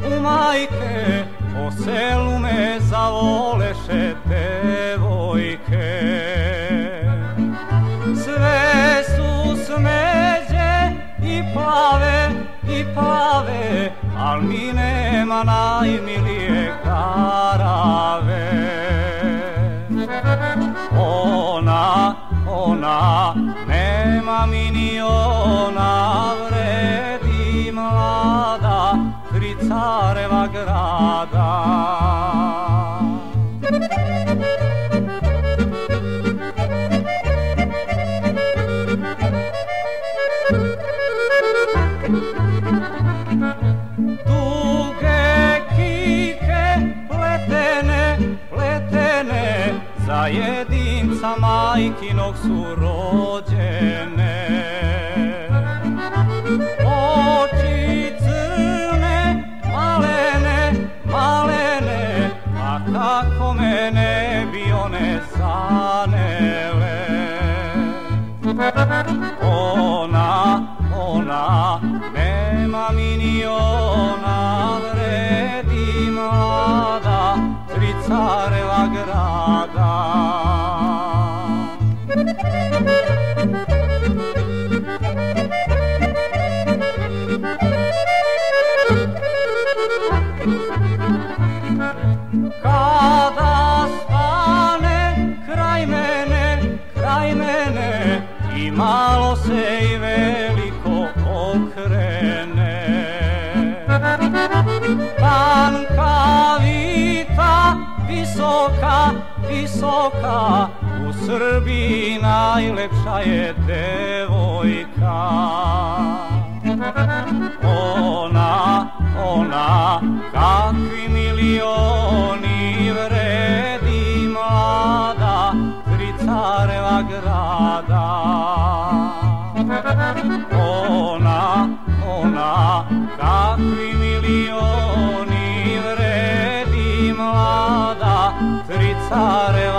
u majke, po selu me zavoleše devojke. Sve su smeđe i plave, al mi nema najmilije karave. Ona, nema mi ni ona, vredi mlada, tri careva grada. Duge kike pletene, za jedinca majkinog su rođene. Oči crne, malene, a kako me ne bi one zanele. Ona, nema mi ni ona, vredi mlada, tri careva grada. Kada stane kraj mene, i malo se i veliko okrene. Panka visoka, u Srbiji najlepša je devojka. Ona, kakvi milioni, vredi mlada, tri careva grada. Ona, kakvi milioni, vredi mlada, tri careva